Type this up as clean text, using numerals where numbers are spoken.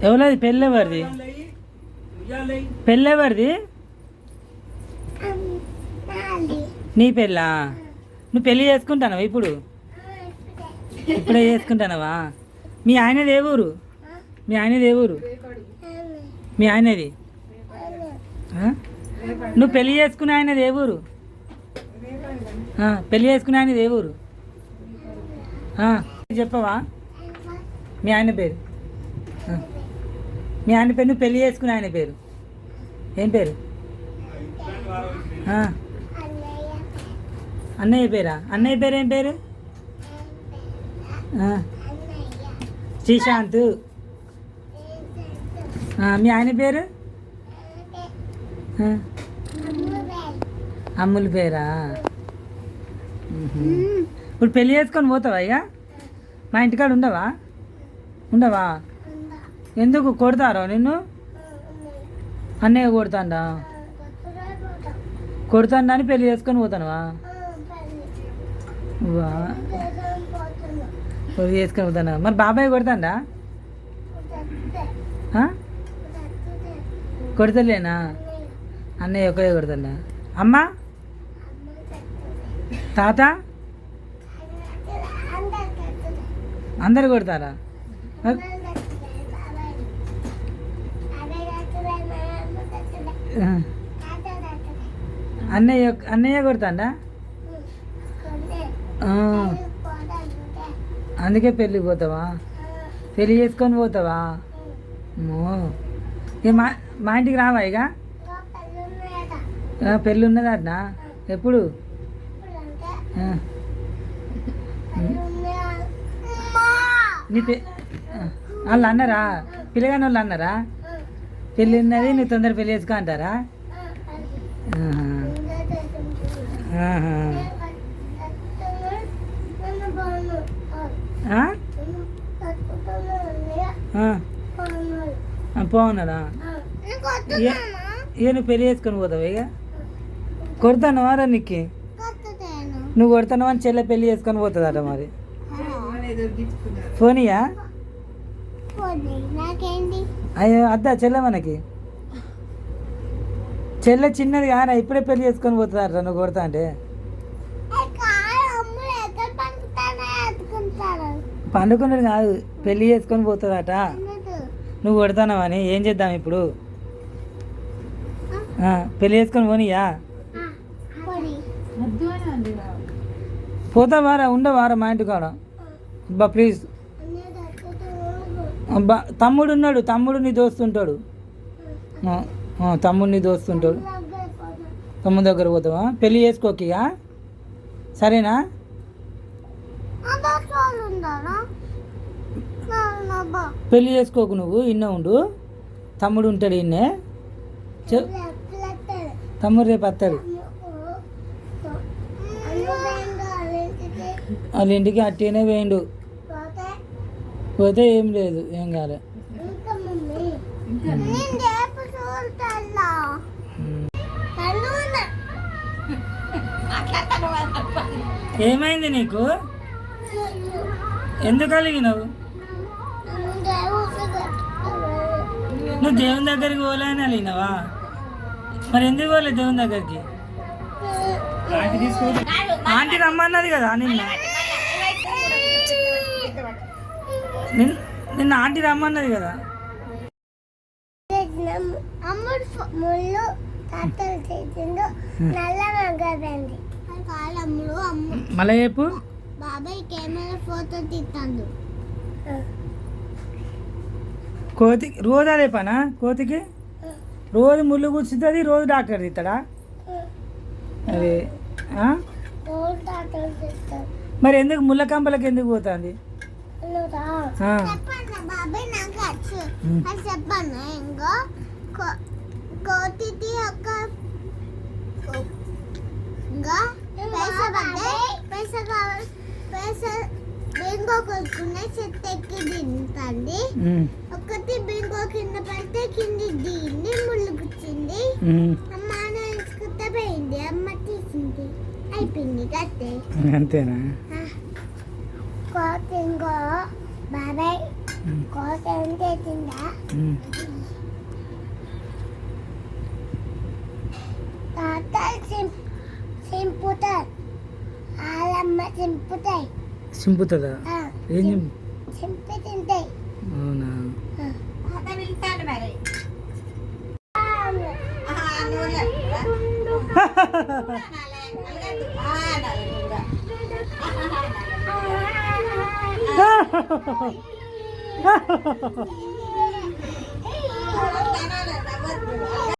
ఎవరిది పెళ్ళెవరిది? పెళ్ళెవరిది? నీ పెళ్ళా? నువ్వు పెళ్ళి చేసుకుంటానవా ఇప్పుడు? ఇప్పుడే చేసుకుంటానవా? మీ ఆయనది ఏ ఊరు? మీ ఆయనది ఏ ఊరు? మీ ఆయనది నువ్వు పెళ్ళి చేసుకునే ఆయనది ఏ ఊరు? పెళ్ళి చేసుకునే ఆయనది ఏ ఊరు చెప్పవా? మీ ఆయన పేరు? మీ ఆయన పేరు, నువ్వు పెళ్ళి చేసుకునే ఆయన పేరు ఏం పేరు? అన్నయ్య పేరా? అన్నయ్య పేరు ఏం పేరు? శ్రీశాంత్. మీ ఆయన పేరు? అమ్ముల పేరా? ఇప్పుడు పెళ్ళి చేసుకొని పోతావా ఇక? మా ఇంటికాడ ఉండవా? ఉండవా? ఎందుకు కొడతారో నిన్ను? అన్నయ్య కొడతాండా? కొడతాండా అని పెళ్ళి చేసుకొని పోతానువా? పెళ్ళి చేసుకొని పోతానా? మరి బాబాయ్ కొడతాండా? కొడతలేనా? అన్నయ్య ఒక్కడే కొడతాడా? అమ్మ తాత అందరు కొడతారా? అన్నయ్య కొడతాడా? అందుకే పెళ్ళికి పోతావా? పెళ్ళి చేసుకొని పోతావా? ఇక మా ఇంటికి రావా ఇక? పెళ్ళి ఉన్నదన్నా? ఎప్పుడు? నీ వాళ్ళు అన్నారా? పిల్లగాని వాళ్ళు అన్నారా పెళ్ళి ఉన్నది నువ్వు తొందర పెళ్ళి చేసుకో అంటారా? పోన్నాడా? ఇక నువ్వు పెళ్ళి చేసుకొని పోతావు ఇక? కొడతానవారా నీకు? నువ్వు కొడతాను అని చెల్లె పెళ్ళి చేసుకొని పోతుందట మరి. ఫోనియా? అయ్యో అద్దా చెల్లె మనకి చెల్లె చిన్నది కారా ఇప్పుడే పెళ్ళి చేసుకొని పోతుందట నువ్వు కొడతా అంటే. పండుకున్నాడు కాదు పెళ్ళి చేసుకొని పోతుందట. నువ్వు కొడతానవని ఏం చేద్దాం ఇప్పుడు? పెళ్ళి చేసుకొని పోనీయా? పోతావారా? ఉండవారా మా ఇంటి కాడ? అబ్బా ప్లీజ్ అబ్బా. తమ్ముడు ఉన్నాడు, తమ్ముడు నీ దోస్తుంటాడు. తమ్ముడు నీ దోస్తుంటాడు. తమ్ముడు దగ్గర పోతావా? పెళ్ళి చేసుకోకిగా సరేనా? పెళ్ళి చేసుకోకు నువ్వు ఇన్నే ఉండు. తమ్ముడు ఉంటాడు ఇన్నే. తమ్ముడు రేపు వస్తాడు. వాళ్ళ ఇంటికి అట్టేనే వేయండు. పోతే ఏం లేదు, ఏం కాలే. ఏమైంది నీకు? ఎందుకు కలిగినావు? నువ్వు దేవుని దగ్గరికి పోలేని అలిగినావా? మరి ఎందుకు పోలే దేవుని దగ్గరికి? ఆంటీ రమ్మన్నది కదా నిన్న ఆంటీ రమ్మన్నది కదా. మళ్ళీ చెప్పు. బాబాయ్ కెమెరా ఫోటో తీస్తాడు. కోతి రోజు అదే పనా? కోతికి రోజు ముళ్ళు కూర్చుంటుంది, రోజు డాక్టర్ తీస్తాడా? అదే మరి ఎందుకు ముళ్ళ కంపలకి ఎందుకు పోతుంది? బాబాయ్ నాకు చెప్పాను ఇంకో కోతికి ఒక పైసా పడ్డాయి. పైసా కావాలి. పైసా బెంగో కొనుక్కునే చెట్టు ఎక్కి తింటుంది. ఒకటి బెంగో కింద పడితే కింది దీన్ని ముళ్ళు కూర్చుంది. అమ్మ తీసుకుంటే పోయింది. అమ్మ తీసింది, అయిపోయింది కట్టే. అంతేనా? ఇంకో బాబాయ్ కోట ఎంత అవుతుందా తాత సింపుతాయి వాళ్ళమ్మ సింపుతాయి సింపుతుందా ఏం సింపి తింటాయి అవునా ఆ